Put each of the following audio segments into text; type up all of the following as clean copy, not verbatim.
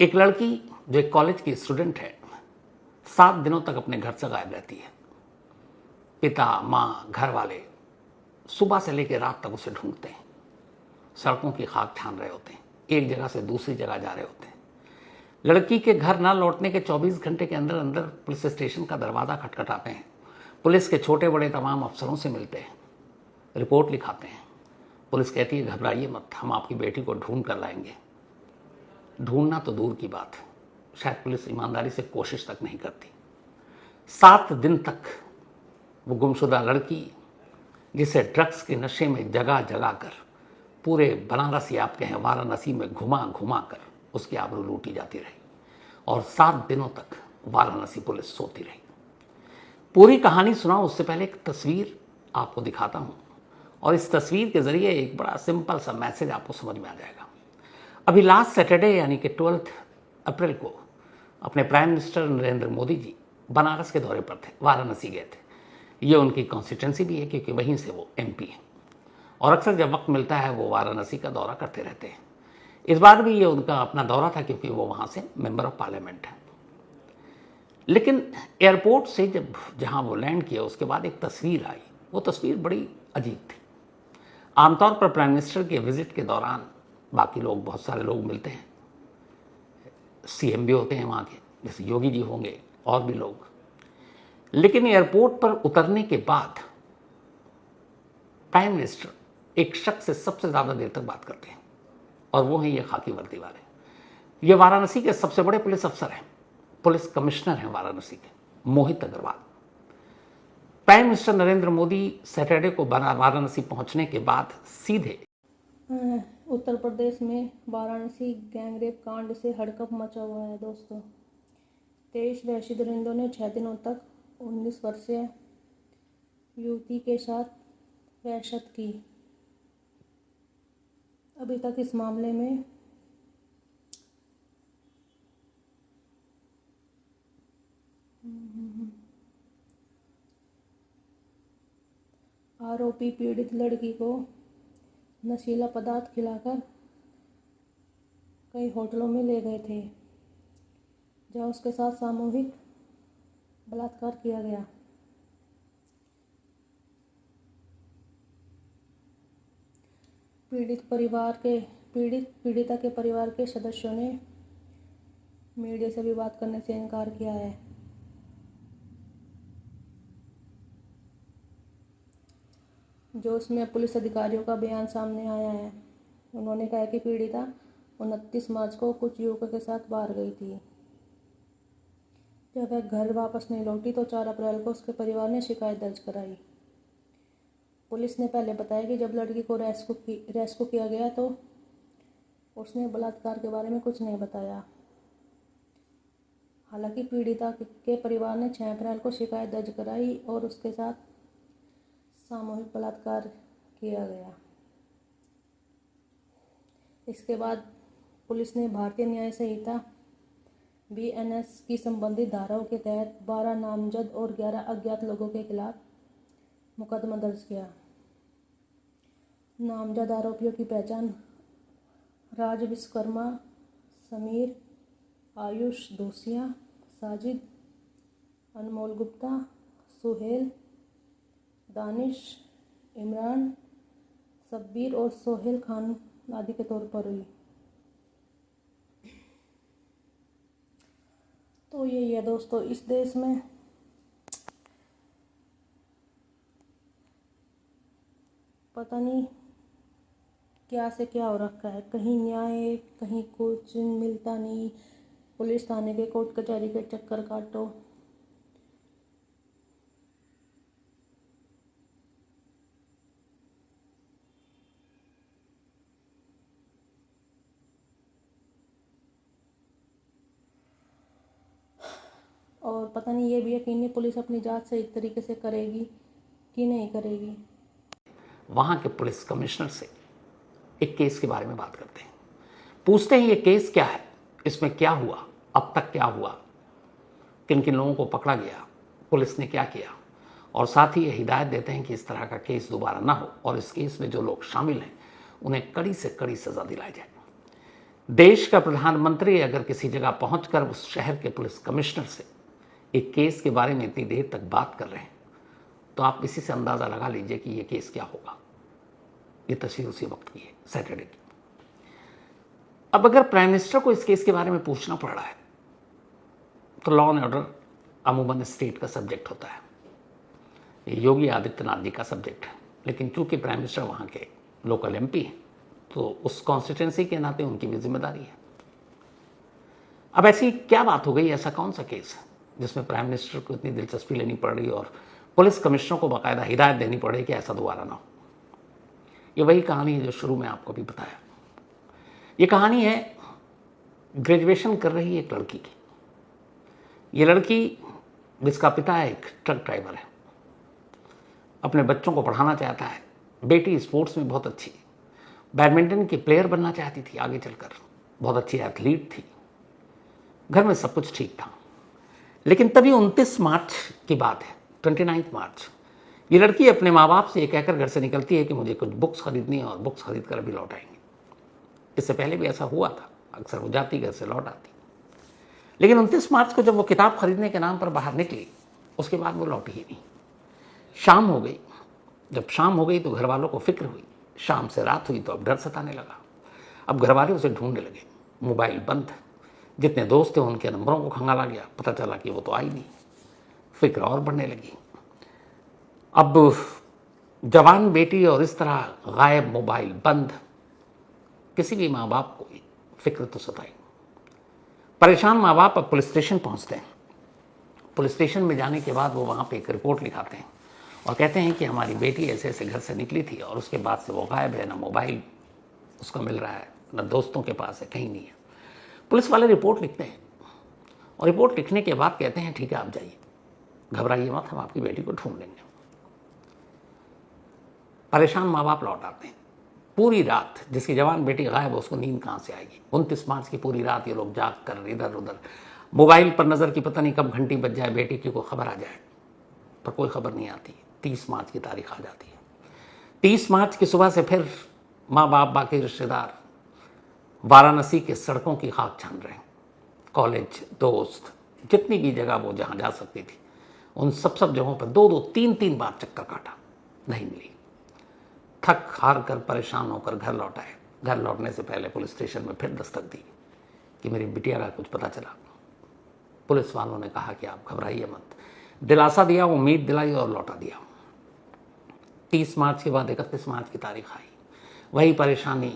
एक लड़की जो एक कॉलेज की स्टूडेंट है 7 दिनों तक अपने घर से गायब रहती है। पिता, माँ, घर वाले सुबह से लेकर रात तक उसे ढूंढते हैं। सड़कों की खाक छान रहे होते हैं, एक जगह से दूसरी जगह जा रहे होते हैं। लड़की के घर ना लौटने के 24 घंटे के अंदर अंदर पुलिस स्टेशन का दरवाज़ा खटखटाते हैं। पुलिस के छोटे बड़े तमाम अफसरों से मिलते हैं, रिपोर्ट लिखाते हैं। पुलिस कहती है घबराइए मत, हम आपकी बेटी को ढूंढ कर लाएंगे। ढूंढना तो दूर की बात है, शायद पुलिस ईमानदारी से कोशिश तक नहीं करती। 7 दिन तक वो गुमशुदा लड़की, जिसे ड्रग्स के नशे में जगा जगा कर पूरे बनारस या आप कहें वाराणसी में घुमा घुमा कर उसकी आबरू लूटी जाती रही और 7 दिनों तक वाराणसी पुलिस सोती रही। पूरी कहानी सुनाऊं उससे पहले एक तस्वीर आपको दिखाता हूं और इस तस्वीर के जरिए एक बड़ा सिंपल सा मैसेज आपको समझ में आ जाएगा। अभी लास्ट सैटरडे यानी कि 12 अप्रैल को अपने प्राइम मिनिस्टर नरेंद्र मोदी जी बनारस के दौरे पर थे, वाराणसी गए थे। ये उनकी कॉन्स्टिट्यूंसी भी है क्योंकि वहीं से वो एमपी हैं और अक्सर जब वक्त मिलता है वो वाराणसी का दौरा करते रहते हैं। इस बार भी ये उनका अपना दौरा था क्योंकि वो वहाँ से मेंबर ऑफ पार्लियामेंट हैं। लेकिन एयरपोर्ट से जब जहाँ वो लैंड किया उसके बाद एक तस्वीर आई, वो तस्वीर बड़ी अजीब थी। आमतौर पर प्राइम मिनिस्टर के विजिट के दौरान बाकी लोग, बहुत सारे लोग मिलते हैं, सीएम भी होते हैं वहाँ के, जैसे योगी जी होंगे और भी लोग। लेकिन एयरपोर्ट पर उतरने के बाद प्राइम मिनिस्टर एक शख्स से सबसे ज़्यादा देर तक बात करते हैं और वो हैं ये खाकी वर्दी वाले। ये वाराणसी के सबसे बड़े पुलिस अफसर हैं, पुलिस कमिश्नर हैं वाराणसी के, Mohit Agrawal. Prime minister Narendra Modi Saturday को वाराणसी पहुंचने के बाद सीधे उत्तर प्रदेश में वाराणसी गैंगरेप कांड से हड़कंप मचा हुआ है दोस्तों। 23 वहशी दरिंदों ने 6 दिनों तक 19 वर्षीय युवती के साथ वहशत की। अभी तक इस मामले में आरोपी पीड़ित लड़की को नशीला पदार्थ खिलाकर कई होटलों में ले गए थे जहां उसके साथ सामूहिक बलात्कार किया गया। पीड़िता के परिवार के सदस्यों ने मीडिया से भी बात करने से इनकार किया है। जो उसमें पुलिस अधिकारियों का बयान सामने आया है, उन्होंने कहा कि पीड़िता 29 मार्च को कुछ युवकों के साथ बाहर गई थी। जब वह घर वापस नहीं लौटी तो 4 अप्रैल को उसके परिवार ने शिकायत दर्ज कराई। पुलिस ने पहले बताया कि जब लड़की को रेस्क्यू किया गया तो उसने बलात्कार के बारे में कुछ नहीं बताया। हालांकि पीड़िता के परिवार ने 6 अप्रैल को शिकायत दर्ज कराई और उसके साथ सामूहिक बलात्कार किया गया। इसके बाद पुलिस ने भारतीय न्याय संहिता बीएनएस की संबंधित धाराओं के तहत 12 नामजद और 11 अज्ञात लोगों के खिलाफ मुकदमा दर्ज किया। नामजद आरोपियों की पहचान राज विश्वकर्मा, समीर, आयुष दोसिया, साजिद, अनमोल गुप्ता, सुहेल, दानिश, इमरान, सब्बीर और सोहेल खान आदि के तौर पर हुई। तो यही है दोस्तों, इस देश में पता नहीं क्या से क्या हो रखा है। कहीं न्याय, कहीं कुछ मिलता नहीं। पुलिस थाने के कोर्ट कचहरी के चक्कर काटो। और पता नहीं ये भी यकीन नहीं पुलिस अपनी जांच सही तरीके से करेगी कि नहीं करेगी। वहाँ के पुलिस कमिश्नर से एक केस के बारे में बात करते हैं, पूछते हैं ये केस क्या है, इसमें क्या हुआ, अब तक क्या हुआ, किन किन लोगों को पकड़ा गया, पुलिस ने क्या किया, और साथ ही ये हिदायत देते हैं कि इस तरह का केस दोबारा ना हो और इस केस में जो लोग शामिल हैं उन्हें कड़ी से कड़ी सज़ा दिलाई जाए। देश का प्रधानमंत्री अगर किसी जगह पहुंचकर उस शहर के पुलिस कमिश्नर से एक केस के बारे में इतनी देर तक बात कर रहे हैं तो आप इसी से अंदाज़ा लगा लीजिए कि ये केस क्या होगा। ये तस्वीर उसी वक्त की है, सैटरडे की। अब अगर प्राइम मिनिस्टर को इस केस के बारे में पूछना पड़ रहा है तो लॉ एंड ऑर्डर अमूमन स्टेट का सब्जेक्ट होता है, ये योगी आदित्यनाथ जी का सब्जेक्ट है। लेकिन चूंकि प्राइम मिनिस्टर वहाँ के लोकल एमपी हैं तो उस कॉन्स्टिट्यूंसी के नाते उनकी भी जिम्मेदारी है। अब ऐसी क्या बात हो गई, ऐसा कौन सा केस है जिसमें प्राइम मिनिस्टर को इतनी दिलचस्पी लेनी पड़ रही और पुलिस कमिश्नर को बाकायदा हिदायत देनी पड़े कि ऐसा दोबारा ना हो। ये वही कहानी है जो शुरू में आपको भी बताया। ये कहानी है ग्रेजुएशन कर रही एक लड़की की। ये लड़की जिसका पिता एक ट्रक ड्राइवर है, अपने बच्चों को पढ़ाना चाहता है। बेटी स्पोर्ट्स में बहुत अच्छी, बैडमिंटन की प्लेयर बनना चाहती थी आगे चलकर, बहुत अच्छी एथलीट थी, घर में सब कुछ ठीक था। लेकिन तभी 29 मार्च की बात है, 29 मार्च, ये लड़की अपने माँ बाप से ये कहकर घर से निकलती है कि मुझे कुछ बुक्स खरीदनी है और बुक्स खरीद कर अभी लौट आएंगे। इससे पहले भी ऐसा हुआ था, अक्सर वो जाती घर से लौट आती। लेकिन 29 मार्च को जब वो किताब खरीदने के नाम पर बाहर निकली, उसके बाद वो लौटी ही नहीं। शाम हो गई। जब शाम हो गई तो घर वालों को फिक्र हुई। शाम से रात हुई तो अब डर सताने लगा। अब घर वाले उसे ढूंढने लगे, मोबाइल बंद, जितने दोस्त थे उनके नंबरों को खंगाला गया, पता चला कि वो तो आई नहीं। फिक्र और बढ़ने लगी। अब जवान बेटी और इस तरह गायब, मोबाइल बंद, किसी भी माँ बाप को फिक्र तो सताई। परेशान माँ बाप अब पुलिस स्टेशन पहुँचते हैं। पुलिस स्टेशन में जाने के बाद वो वहाँ पे एक रिपोर्ट लिखाते हैं और कहते हैं कि हमारी बेटी ऐसे ऐसे घर से निकली थी और उसके बाद से वो गायब है, ना मोबाइल उसका मिल रहा है, ना दोस्तों के पास है, कहीं नहीं है। पुलिस वाले रिपोर्ट लिखते हैं और रिपोर्ट लिखने के बाद कहते हैं ठीक है आप जाइए, घबराइए मत, हम आपकी बेटी को ढूंढ लेंगे। परेशान माँ बाप लौट आते हैं। पूरी रात जिसकी जवान बेटी गायब है उसको नींद कहाँ से आएगी। 29 मार्च की पूरी रात ये लोग जाग कर इधर उधर, मोबाइल पर नज़र की पता नहीं कब घंटी बज जाए, बेटी की कोई खबर आ जाए, पर कोई खबर नहीं आती। 30 मार्च की तारीख आ जाती है। 30 मार्च की सुबह से फिर माँ बाप, बाकी रिश्तेदार वाराणसी के सड़कों की खाक छान रहे हैं। कॉलेज, दोस्त, जितनी भी जगह वो जहाँ जा सकती थी उन सब जगहों पर 2-2, 3-3 बार चक्कर काटा, नहीं मिली। थक हार कर परेशान होकर घर लौट आए। घर लौटने से पहले पुलिस स्टेशन में फिर दस्तक दी कि मेरी बिटिया का कुछ पता चला। पुलिस वालों ने कहा कि आप घबराइए मत, दिलासा दिया, उम्मीद दिलाई और लौटा दिया। 30 मार्च के बाद 31 मार्च की तारीख आई। वही परेशानी,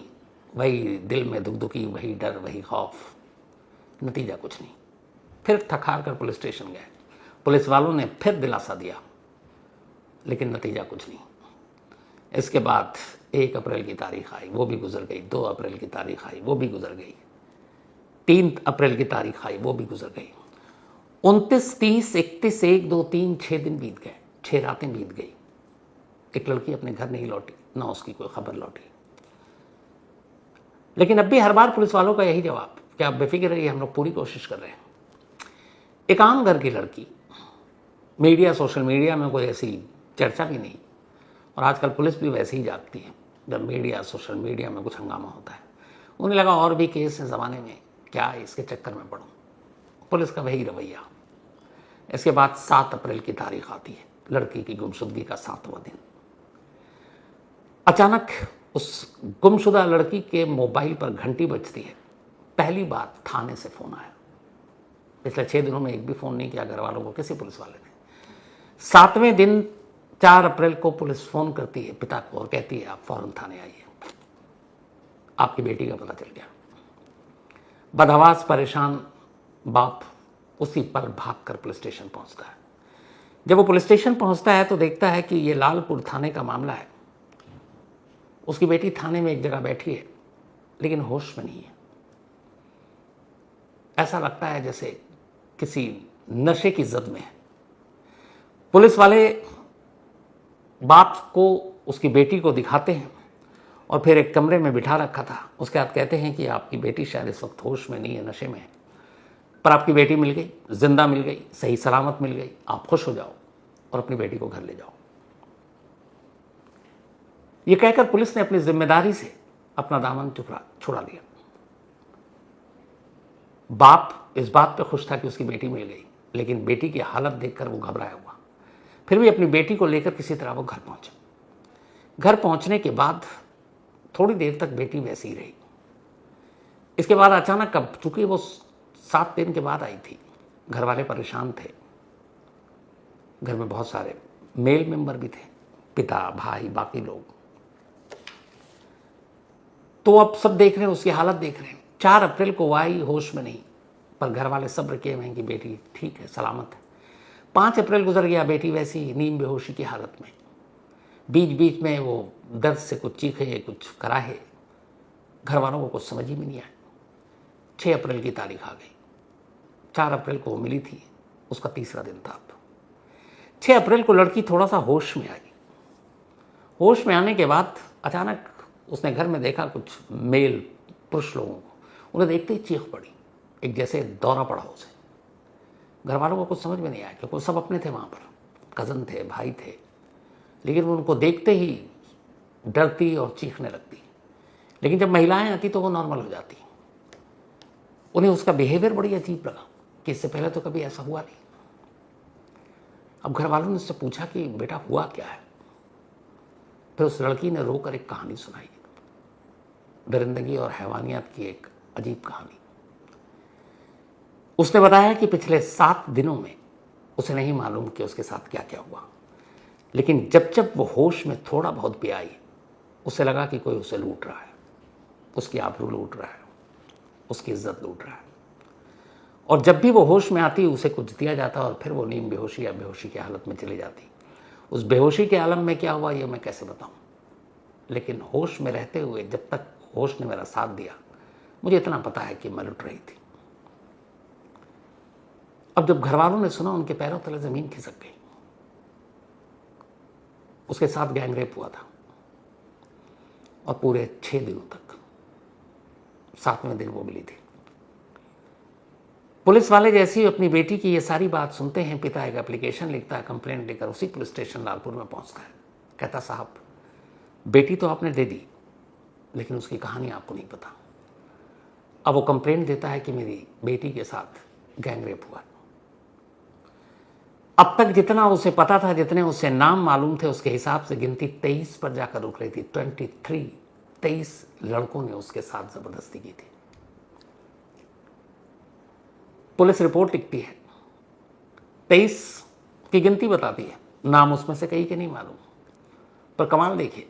वही दिल में दुखदुखी, वही डर, वही खौफ, नतीजा कुछ नहीं। फिर थक हार कर पुलिस स्टेशन गए। पुलिस वालों ने फिर दिलासा दिया, लेकिन नतीजा कुछ नहीं। इसके बाद 1 अप्रैल की तारीख आई, वो भी गुजर गई। 2 अप्रैल की तारीख आई, वो भी गुजर गई। 3 अप्रैल की तारीख आई, वो भी गुजर गई। 29, 30, 31, 1, 2, 3, 6 दिन बीत गए, 6 रातें बीत गई। एक लड़की अपने घर नहीं लौटी, ना उसकी कोई खबर लौटी। लेकिन अब भी हर बार पुलिस वालों का यही जवाब कि आप बेफिक्र रहिए, हम लोग पूरी कोशिश कर रहे हैं। एक आम घर की लड़की, मीडिया, सोशल मीडिया में कोई ऐसी चर्चा भी नहीं, और आजकल पुलिस भी वैसे ही जागती है जब मीडिया, सोशल मीडिया में कुछ हंगामा होता है। उन्हें लगा और भी केस है ज़माने में, क्या इसके चक्कर में पड़ूं। पुलिस का वही रवैया। इसके बाद 7 अप्रैल की तारीख आती है, लड़की की गुमशुदगी का 7वां दिन। अचानक उस गुमशुदा लड़की के मोबाइल पर घंटी बजती है। पहली बार थाने से फ़ोन आया। पिछले 6 दिनों में एक भी फ़ोन नहीं किया घर वालों को किसी पुलिस वाले ने। 7वें दिन 4 अप्रैल को पुलिस फ़ोन करती है पिता को और कहती है आप फ़ौरन थाने आइए, आपकी बेटी का पता चल गया। बदहवास परेशान बाप उसी पल भागकर पुलिस स्टेशन पहुंचता है। जब वो पुलिस स्टेशन पहुंचता है तो देखता है कि ये लालपुर थाने का मामला है। उसकी बेटी थाने में एक जगह बैठी है, लेकिन होश में नहीं है। ऐसा लगता है जैसे किसी नशे की जद में है। पुलिस वाले बाप को उसकी बेटी को दिखाते हैं और फिर एक कमरे में बिठा रखा था। उसके बाद कहते हैं कि आपकी बेटी शायद इस वक्त होश में नहीं है, नशे में है, पर आपकी बेटी मिल गई, जिंदा मिल गई, सही सलामत मिल गई, आप खुश हो जाओ और अपनी बेटी को घर ले जाओ। ये कहकर पुलिस ने अपनी जिम्मेदारी से अपना दामन छुड़ा लिया। बाप इस बात पे खुश था कि उसकी बेटी मिल गई, लेकिन बेटी की हालत देखकर वो घबराया हुआ। फिर भी अपनी बेटी को लेकर किसी तरह वो घर पहुंचा। घर पहुंचने के बाद थोड़ी देर तक बेटी वैसी ही रही। इसके बाद अचानक, अब चूंकि वो 7 दिन के बाद आई थी, घर वाले परेशान थे। घर में बहुत सारे मेल मेंबर भी थे, पिता, भाई, बाकी लोग। तो अब सब देख रहे हैं, उसकी हालत देख रहे हैं। 4 अप्रैल को वो आई, होश में नहीं, पर घर वाले सब्र किए हुए हैं कि बेटी ठीक है, सलामत है। 5 अप्रैल गुजर गया, बेटी वैसी नींद बेहोशी की हालत में। बीच बीच में वो दर्द से कुछ चीखे, कुछ कराहे। घर वालों को कुछ समझ ही में नहीं आया। 6 अप्रैल की तारीख आ गई। 4 अप्रैल को वो मिली थी, उसका तीसरा दिन था। 6 अप्रैल को लड़की थोड़ा सा होश में आई। होश में आने के बाद अचानक उसने घर में देखा कुछ मेल पुरुष लोगों को। उन्हें देखते ही चीख पड़ी, एक जैसे दौरा पड़ा उसे। घर वालों को कुछ समझ में नहीं आया, क्योंकि सब अपने थे वहाँ पर, कज़न थे, भाई थे। लेकिन वो उनको देखते ही डरती और चीखने लगती। लेकिन जब महिलाएं आती तो वो नॉर्मल हो जाती। उन्हें उसका बिहेवियर बड़ी अजीब लगा कि इससे पहले तो कभी ऐसा हुआ नहीं। अब घर वालों ने उससे पूछा कि बेटा हुआ क्या है। फिर उस लड़की ने रोकर एक कहानी सुनाई, दरिंदगी और हैवानियत की एक अजीब कहानी। उसने बताया कि पिछले 7 दिनों में उसे नहीं मालूम कि उसके साथ क्या क्या हुआ, लेकिन जब जब वो होश में थोड़ा बहुत भी आई, उसे लगा कि कोई उसे लूट रहा है, उसकी आबरू लूट रहा है, उसकी इज्जत लूट रहा है। और जब भी वो होश में आती, उसे कुछ दिया जाता और फिर वो नींद बेहोशी या बेहोशी की हालत में चली जाती। उस बेहोशी के आलम में क्या हुआ ये मैं कैसे बताऊं, लेकिन होश में रहते हुए जब तक होश ने मेरा साथ दिया, मुझे इतना पता है कि मैं लुट रही थी। अब जब घर वालों ने सुना, उनके पैरों तले जमीन खिसक गई। उसके साथ गैंगरेप हुआ था और पूरे 6 दिनों तक, 7वें दिन वो मिली थी। पुलिस वाले जैसे ही अपनी बेटी की ये सारी बात सुनते हैं, पिता एक एप्लीकेशन लिखता है, कंप्लेंट लेकर उसी पुलिस स्टेशन लालपुर में पहुंचता है। कहता साहब, बेटी तो आपने दे दी, लेकिन उसकी कहानी आपको नहीं पता। अब वो कंप्लेंट देता है कि मेरी बेटी के साथ गैंगरेप हुआ। अब तक जितना उसे पता था, जितने उसे नाम मालूम थे, उसके हिसाब से गिनती 23 पर जाकर रुक रही थी। 23 लड़कों ने उसके साथ जबरदस्ती की थी। पुलिस रिपोर्ट लिखती है, 23 की गिनती बताती है, नाम उसमें से कई के नहीं मालूम। पर कमाल देखिए,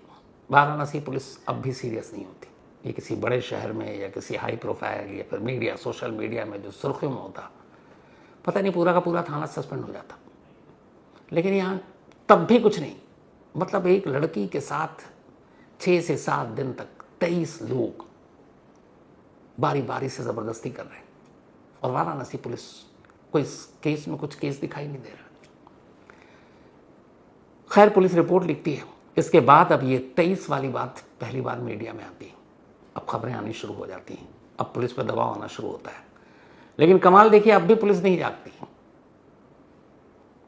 वाराणसी पुलिस अब भी सीरियस नहीं होती। ये किसी बड़े शहर में या किसी हाई प्रोफाइल या फिर मीडिया, सोशल मीडिया में जो सुर्खियों में होता, पता नहीं पूरा का पूरा थाना सस्पेंड हो जाता। लेकिन यहाँ तब भी कुछ नहीं। मतलब एक लड़की के साथ 6 से 7 दिन तक 23 लोग बारी बारी से ज़बरदस्ती कर रहे हैं, और वाराणसी पुलिस को इस केस में कुछ केस दिखाई नहीं दे रहा। खैर, पुलिस रिपोर्ट लिखती है। इसके बाद अब ये 23 वाली बात पहली बार मीडिया में आती है। अब खबरें आनी शुरू हो जाती हैं, अब पुलिस पर दबाव आना शुरू होता है। लेकिन कमाल देखिए, अब भी पुलिस नहीं जागती।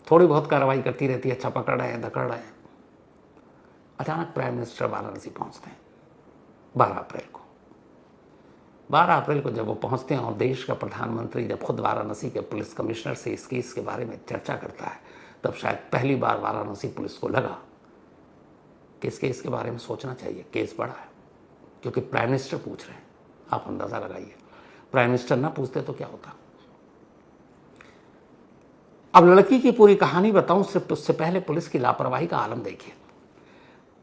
थोड़ी बहुत कार्रवाई करती रहती है, अच्छा पकड़ रहे हैं, धकड़ रहे हैं। अचानक प्राइम मिनिस्टर वाराणसी पहुंचते हैं 12 अप्रैल को। 12 अप्रैल को जब वो पहुंचते हैं और देश का प्रधानमंत्री जब खुद वाराणसी के पुलिस कमिश्नर से इस केस के बारे में चर्चा करता है, तब शायद पहली बार वाराणसी पुलिस को लगा कि इस केस के बारे में सोचना चाहिए। केस बड़ा है, क्योंकि प्राइम मिनिस्टर पूछ रहे हैं। आप अंदाजा लगाइए, प्राइम मिनिस्टर ना पूछते तो क्या होता। अब लड़की की पूरी कहानी बताऊं, सिर्फ उससे पहले पुलिस की लापरवाही का आलम देखिए।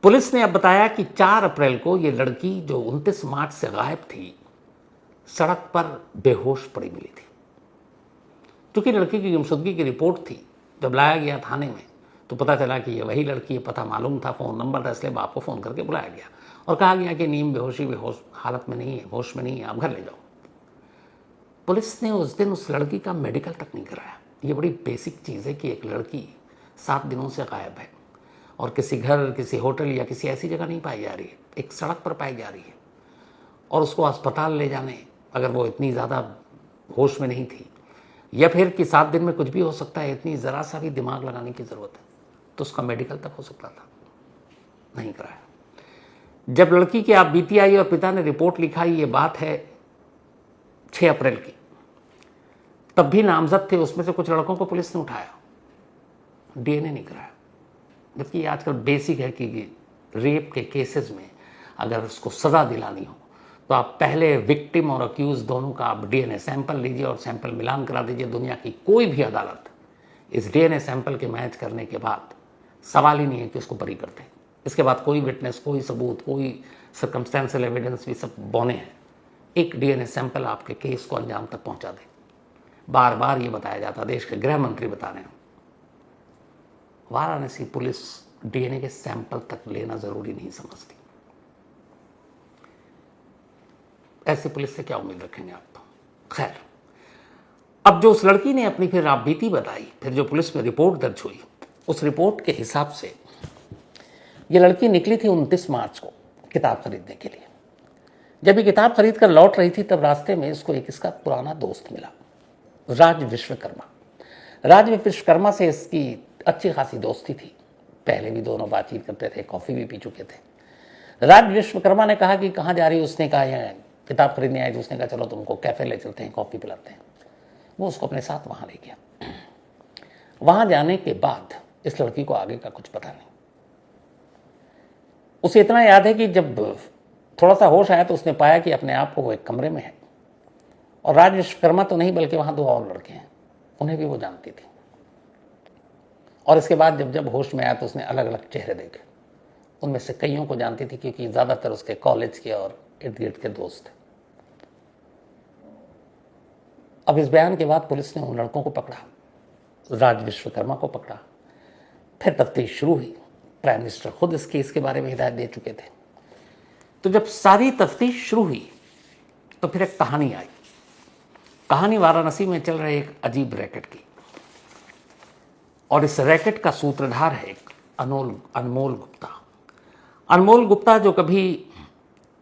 पुलिस ने अब बताया कि 4 अप्रैल को ये लड़की, जो 29 मार्च से गायब थी, सड़क पर बेहोश पड़ी मिली थी। क्योंकि लड़की की गुमशुदगी की रिपोर्ट थी, जब लाया गया थाने में तो पता चला कि ये वही लड़की है। पता मालूम था, फ़ोन नंबर था, इसलिए बाप को फ़ोन करके बुलाया गया और कहा गया कि नींद बेहोश हालत में नहीं है, होश में नहीं है, आप घर ले जाओ। पुलिस ने उस दिन उस लड़की का मेडिकल तक नहीं कराया। ये बड़ी बेसिक चीज़ है कि एक लड़की 7 दिनों से गायब है और किसी घर, किसी होटल या किसी ऐसी जगह नहीं पाई जा रही है, एक सड़क पर पाई जा रही है। और उसको अस्पताल ले जाने, अगर वो इतनी ज़्यादा होश में नहीं थी, या फिर कि 7 दिन में कुछ भी हो सकता है, इतनी ज़रा सा भी दिमाग लगाने की ज़रूरत है, तो उसका मेडिकल तक हो सकता था, नहीं कराया। जब लड़की की आप बीती आई और पिता ने रिपोर्ट लिखा, ये बात है 6 अप्रैल की, तब भी नामजद थे, उसमें से कुछ लड़कों को पुलिस ने उठाया, डीएनए नहीं कराया। जबकि आजकल बेसिक है कि रेप के केसेस में अगर उसको सज़ा दिलानी हो तो आप पहले विक्टिम और अक्यूज दोनों का आप डीएनए सैंपल लीजिए और सैंपल मिलान करा दीजिए। दुनिया की कोई भी अदालत इस डीएनए सैंपल के मैच करने के बाद सवाल ही नहीं है कि उसको बरी कर दे। इसके बाद कोई विटनेस, कोई सबूत, कोई सर्कमस्टेंशियल एविडेंस भी सब बौने हैं। एक डीएनए सैंपल आपके केस को अंजाम तक पहुंचा दे। बार बार ये बताया जाता, देश के गृह मंत्री बता रहे हैं, वाराणसी पुलिस डीएनए के सैंपल तक लेना जरूरी नहीं समझती। ऐसी पुलिस से क्या उम्मीद रखेंगे आप? खैर, अब जो उस लड़की ने अपनी फिर आपबीती बताई, फिर जो पुलिस में रिपोर्ट दर्ज हुई, उस रिपोर्ट के हिसाब से ये लड़की निकली थी 29 मार्च को किताब खरीदने के लिए। जब ये किताब खरीद कर लौट रही थी तब रास्ते में इसको एक इसका पुराना दोस्त मिला, राज विश्वकर्मा। राज विश्वकर्मा से इसकी अच्छी खासी दोस्ती थी, पहले भी दोनों बातचीत करते थे, कॉफ़ी भी पी चुके थे। राज विश्वकर्मा ने कहा कि कहाँ जा रही है? उसने कहा यह किताब खरीदने आई। तो उसने कहा चलो तुमको कैफ़े ले चलते हैं, कॉफ़ी पिलाते हैं। वो उसको अपने साथ वहाँ ले गया। वहाँ जाने के बाद इस लड़की को आगे का कुछ पता नहीं। उसे इतना याद है कि जब थोड़ा सा होश आया तो उसने पाया कि अपने आप को वो एक कमरे में है और राज विश्वकर्मा तो नहीं बल्कि वहाँ 2 और लड़के हैं, उन्हें भी वो जानती थी। और इसके बाद जब जब होश में आया तो उसने अलग अलग चेहरे देखे। उनमें से कईयों को जानती थी क्योंकि ज़्यादातर उसके कॉलेज के और इर्द गिर्द के दोस्त थे। अब इस बयान के बाद पुलिस ने उन लड़कों को पकड़ा, राज विश्वकर्मा को पकड़ा। फिर तफ्तीश शुरू हुई। प्राइम मिनिस्टर खुद इस केस के बारे में हिदायत दे चुके थे। तो जब सारी तफ्तीश शुरू हुई तो फिर एक कहानी आई। कहानी वाराणसी में चल रहे एक अजीब रैकेट की, और इस रैकेट का सूत्रधार है एक अनमोल गुप्ता। अनमोल गुप्ता जो कभी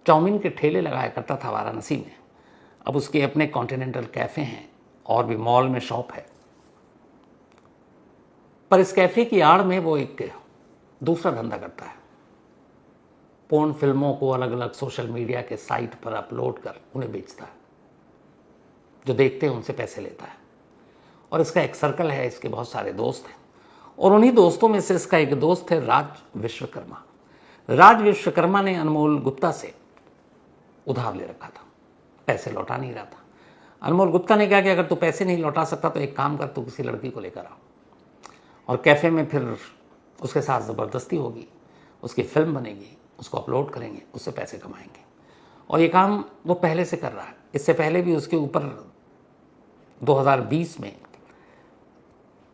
चाउमीन के ठेले लगाया करता था वाराणसी में, अब उसके अपने कॉन्टिनेंटल कैफ़े हैं और भी मॉल में शॉप है। पर इस कैफ़े की आड़ में वो एक दूसरा धंधा करता है। पोर्न फिल्मों को अलग अलग सोशल मीडिया के साइट पर अपलोड कर उन्हें बेचता है। जो देखते हैं उनसे पैसे लेता है। और इसका एक सर्कल है, इसके बहुत सारे दोस्त हैं, और उन्हीं दोस्तों में से इसका एक दोस्त है राज विश्वकर्मा। राज विश्वकर्मा ने अनमोल गुप्ता से उधार ले रखा था, पैसे लौटा नहीं रहा था। अनमोल गुप्ता ने कहा कि अगर तू पैसे नहीं लौटा सकता तो एक काम कर, तू किसी लड़की को लेकर आ और कैफ़े में फिर उसके साथ ज़बरदस्ती होगी, उसकी फिल्म बनेगी, उसको अपलोड करेंगे, उससे पैसे कमाएंगे। और ये काम वो पहले से कर रहा है। इससे पहले भी उसके ऊपर 2020 में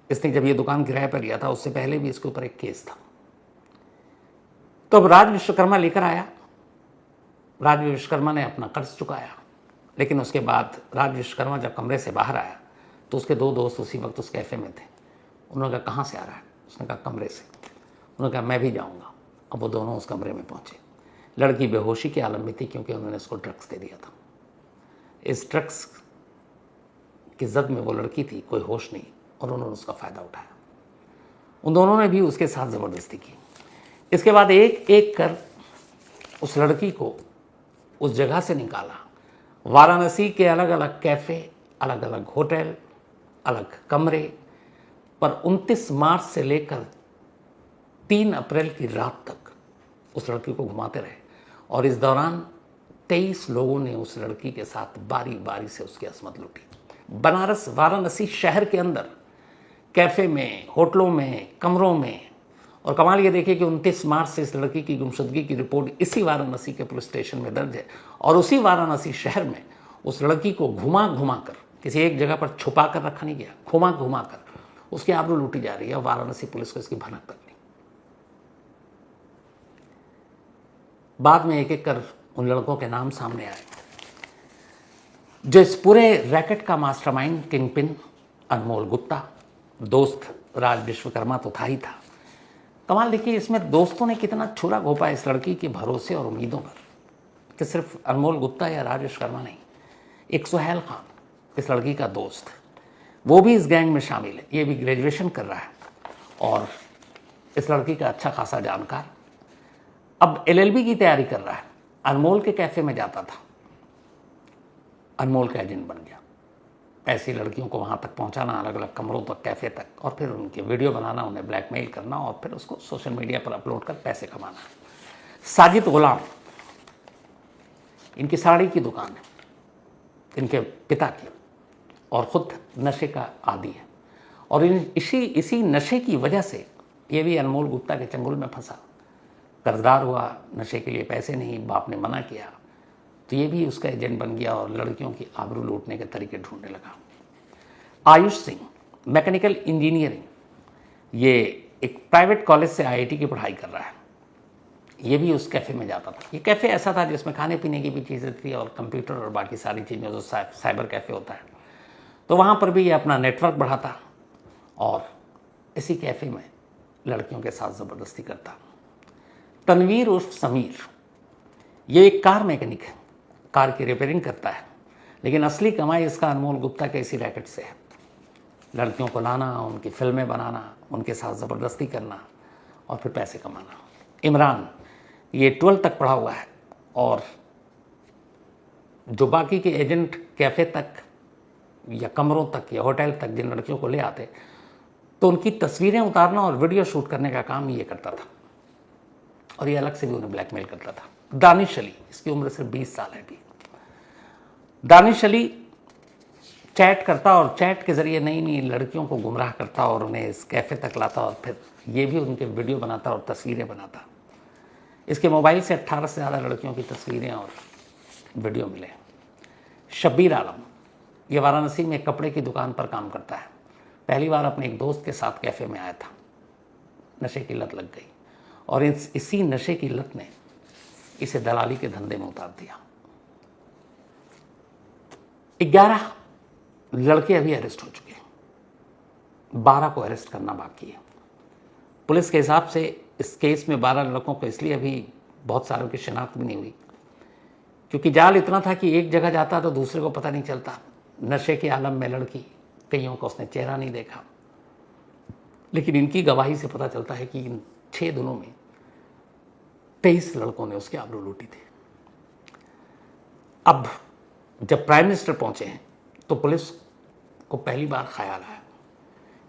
इसने जब ये दुकान किराए पर लिया था, उससे पहले भी इसके ऊपर एक केस था। तो अब राज विश्वकर्मा लेकर आया। राज विश्वकर्मा ने अपना कर्ज चुकाया, लेकिन उसके बाद राज विश्वकर्मा जब कमरे से बाहर आया तो उसके 2 दोस्त उसी वक्त उस कैफ़े में थे। उन्होंने कहा कहाँ से आ रहा है? उसने कहा कमरे से। उन्होंने कहा मैं भी जाऊँगा। अब वो दोनों उस कमरे में पहुँचे। लड़की बेहोशी के आलम में थी क्योंकि उन्होंने उसको ड्रग्स दे दिया था। इस ड्रग्स की जद में वो लड़की थी, कोई होश नहीं, और उन्होंने उसका फ़ायदा उठाया। उन दोनों ने भी उसके साथ ज़बरदस्ती की। इसके बाद एक एक कर उस लड़की को उस जगह से निकाला। वाराणसी के अलग अलग कैफ़े, अलग अलग होटल, अलग कमरे पर 29 मार्च से लेकर 3 अप्रैल की रात तक उस लड़की को घुमाते रहे। और इस दौरान 23 लोगों ने उस लड़की के साथ बारी बारी से उसकी असमत लूटी। वाराणसी शहर के अंदर कैफ़े में, होटलों में, कमरों में। और कमाल ये देखिए कि 29 मार्च से इस लड़की की गुमशुदगी की रिपोर्ट इसी वाराणसी के पुलिस स्टेशन में दर्ज है। और उसी वाराणसी शहर में उस लड़की को घुमा घुमा कर, किसी एक जगह पर छुपा कर रखा नहीं गया, घुमा घुमा कर उसकी आबरू लूटी जा रही है। वाराणसी पुलिस को इसकी भनक तक नहीं। बाद में एक एक कर उन लड़कों के नाम सामने आए जो इस पूरे रैकेट का मास्टरमाइंड, किंगपिन अनमोल गुप्ता। दोस्त राज विश्वकर्मा तो था ही था। कमाल देखिए इसमें दोस्तों ने कितना छुरा घोंपा इस लड़की के भरोसे और उम्मीदों पर, कि सिर्फ अनमोल गुप्ता या राज विश्वकर्मा नहीं, एक सुहेल खान इस लड़की का दोस्त, वो भी इस गैंग में शामिल है। ये भी ग्रेजुएशन कर रहा है और इस लड़की का अच्छा खासा जानकार। अब LLB की तैयारी कर रहा है। अनमोल के कैफ़े में जाता था, अनमोल का एजेंट बन गया। ऐसी लड़कियों को वहाँ तक पहुँचाना, अलग अलग कमरों तक, कैफ़े तक, और फिर उनके वीडियो बनाना, उन्हें ब्लैकमेल करना और फिर उसको सोशल मीडिया पर अपलोड कर पैसे कमाना। साजिद गुलाम, इनकी साड़ी की दुकान है, इनके पिता की, और ख़ुद नशे का आदी है, और इसी नशे की वजह से ये भी अनमोल गुप्ता के चंगुल में फंसा, कर्जदार हुआ, नशे के लिए पैसे नहीं, बाप ने मना किया, तो ये भी उसका एजेंट बन गया और लड़कियों की आबरू लूटने के तरीके ढूंढने लगा। आयुष सिंह, मैकेनिकल इंजीनियरिंग, ये एक प्राइवेट कॉलेज से आईआईटी की पढ़ाई कर रहा है, ये भी उस कैफ़े में जाता था। ये कैफ़े ऐसा था जिसमें खाने पीने की भी चीज़ें थी और कंप्यूटर और बाकी सारी चीज़ें, जो साइबर कैफ़े होता है, तो वहाँ पर भी ये अपना नेटवर्क बढ़ाता और इसी कैफ़े में लड़कियों के साथ ज़बरदस्ती करता। तनवीर उर्फ समीर, ये एक कार मैकेनिक है, कार की रिपेयरिंग करता है, लेकिन असली कमाई इसका अनमोल गुप्ता के इसी रैकेट से है। लड़कियों को लाना, उनकी फिल्में बनाना, उनके साथ ज़बरदस्ती करना और फिर पैसे कमाना। इमरान, ये 12 तक पढ़ा हुआ है और जो बाकी के एजेंट कैफ़े तक या कमरों तक या होटल तक जिन लड़कियों को ले आते, तो उनकी तस्वीरें उतारना और वीडियो शूट करने का काम ये करता था, और ये अलग से भी उन्हें ब्लैकमेल करता था। दानिश अली, इसकी उम्र सिर्फ 20 साल है अभी। दानिश अली चैट करता और चैट के ज़रिए नई नई लड़कियों को गुमराह करता और उन्हें इस कैफ़े तक लाता और फिर ये भी उनके वीडियो बनाता और तस्वीरें बनाता। इसके मोबाइल से 18 से ज़्यादा लड़कियों की तस्वीरें और वीडियो मिले। शब्बीर आलम, ये वाराणसी में कपड़े की दुकान पर काम करता है। पहली बार अपने एक दोस्त के साथ कैफ़े में आया था, नशे की लत लग गई और इसी नशे की लत ने इसे दलाली के धंधे में उतार दिया। 11 लड़के अभी अरेस्ट हो चुके हैं, 12 को अरेस्ट करना बाकी है। पुलिस के हिसाब से इस केस में 12 लड़कों को इसलिए अभी बहुत सारों की शिनाख्त भी नहीं हुई क्योंकि जाल इतना था कि एक जगह जाता तो दूसरे को पता नहीं चलता। नशे के आलम में लड़की, कईयों का उसने चेहरा नहीं देखा, लेकिन इनकी गवाही से पता चलता है कि इन 6 दिनों में 23 लड़कों ने उसके आबरू लूटी थी। अब जब प्राइम मिनिस्टर पहुंचे हैं तो पुलिस को पहली बार ख्याल आया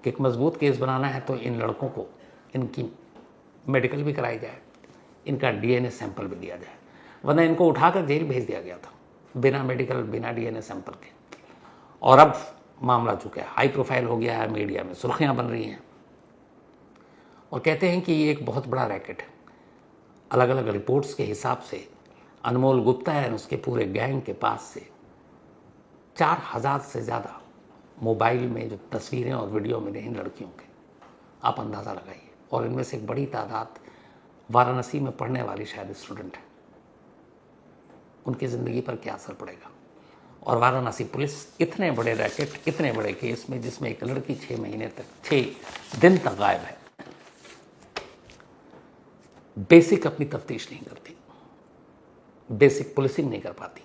कि एक मजबूत केस बनाना है तो इन लड़कों को इनकी मेडिकल भी कराई जाए, इनका डीएनए सैंपल भी दिया जाए, वरना इनको उठाकर जेल भेज दिया गया था बिना मेडिकल, बिना डीएनए सैंपल के। और अब मामला चुका है, हाई प्रोफाइल हो गया है, मीडिया में सुर्खियां बन रही हैं और कहते हैं कि ये एक बहुत बड़ा रैकेट है। अलग अलग रिपोर्ट्स के हिसाब से अनमोल गुप्ता है उसके पूरे गैंग के पास से 4000 से ज़्यादा मोबाइल में जो तस्वीरें और वीडियो मिले इन लड़कियों के, आप अंदाज़ा लगाइए। और इनमें से एक बड़ी तादाद वाराणसी में पढ़ने वाली शायद स्टूडेंट है। उनकी ज़िंदगी पर क्या असर पड़ेगा। और वाराणसी पुलिस इतने बड़े रैकेट, इतने बड़े केस में जिसमें एक लड़की 6 महीने तक, 6 दिन तक गायब है, बेसिक अपनी तफ्तीश नहीं करती, बेसिक पुलिसिंग नहीं कर पाती,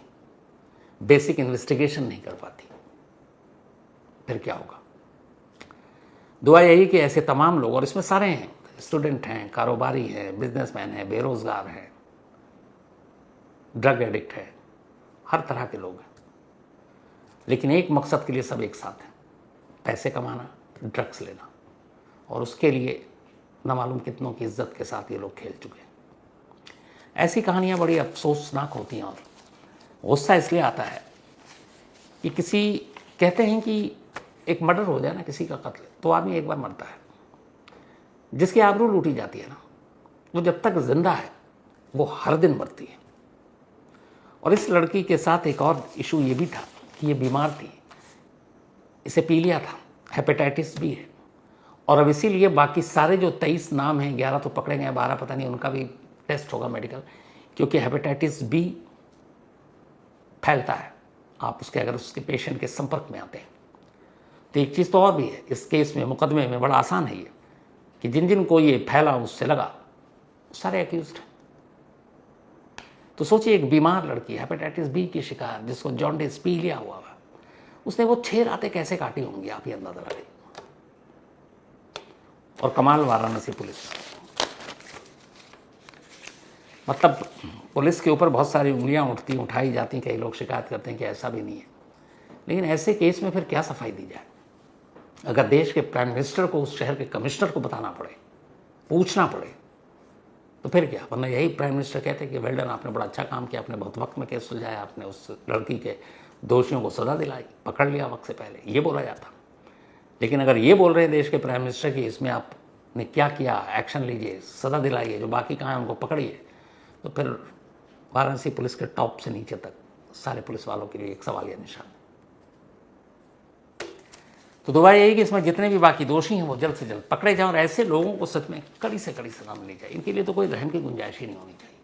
बेसिक इन्वेस्टिगेशन नहीं कर पाती, फिर क्या होगा। दुआ यही कि ऐसे तमाम लोग, और इसमें सारे हैं, स्टूडेंट हैं, कारोबारी हैं, बिजनेसमैन हैं, बेरोजगार हैं, ड्रग एडिक्ट है, हर तरह के लोग हैं, लेकिन एक मकसद के लिए सब एक साथ हैं, पैसे कमाना, ड्रग्स लेना। और उसके लिए न मालूम कितनों की इज्जत के साथ ये लोग खेल चुके हैं। ऐसी कहानियाँ बड़ी अफसोसनाक होती हैं और गुस्सा इसलिए आता है कि कहते हैं कि एक मर्डर हो जाए ना, किसी का कत्ल, तो आदमी एक बार मरता है। जिसकी आबरू लूटी जाती है ना, वो जब तक जिंदा है वो हर दिन मरती है। और इस लड़की के साथ एक और इशू ये भी था कि ये बीमार थी, इसे पीलिया था, हेपेटाइटिस बी है, और अब इसीलिए बाकी सारे जो 23 नाम हैं, 11 तो पकड़े गए, 12 पता नहीं, उनका भी टेस्ट होगा मेडिकल, क्योंकि हेपेटाइटिस बी फैलता है आप उसके, अगर उसके पेशेंट के संपर्क में आते हैं। तो एक चीज़ तो और भी है इस केस में, मुकदमे में बड़ा आसान है ये कि जिन जिन को ये फैला, उससे लगा, सारे एक्यूज्ड हैं। तो सोचिए, एक बीमार लड़की, हेपेटाइटिस बी की शिकार, जिसको जॉन्डिस, पीलिया हुआ है, उसने वो 6 रातें कैसे काटी होंगी, आप ही अंदाजा लगाइए। और कमाल वाराणसी पुलिस, मतलब पुलिस के ऊपर बहुत सारी उंगलियां उठाई जाती हैं। कई लोग शिकायत करते हैं कि ऐसा भी नहीं है, लेकिन ऐसे केस में फिर क्या सफाई दी जाए? अगर देश के प्राइम मिनिस्टर को उस शहर के कमिश्नर को बताना पड़े, पूछना पड़े, तो फिर क्या? वरना यही प्राइम मिनिस्टर कहते कि वेल डन, आपने बड़ा अच्छा काम किया, आपने बहुत वक्त में केस सुलझाया, आपने उस लड़की के दोषियों को सजा दिलाई, पकड़ लिया वक्त से पहले, ये बोला जाता। लेकिन अगर ये बोल रहे हैं देश के प्राइम मिनिस्टर कि इसमें आपने क्या किया, एक्शन लीजिए, सजा दिलाइए, जो बाकी कहाँ है उनको पकड़िए, तो फिर वाराणसी पुलिस के टॉप से नीचे तक सारे पुलिस वालों के लिए एक सवाल या निशान। तो दुआ यही कि इसमें जितने भी बाकी दोषी हैं वो जल्द से जल्द पकड़े जाएं और ऐसे लोगों को सच में कड़ी से कड़ी सजा मिलनी चाहिए। इनके लिए तो कोई रहम की गुंजाइश ही नहीं होनी चाहिए।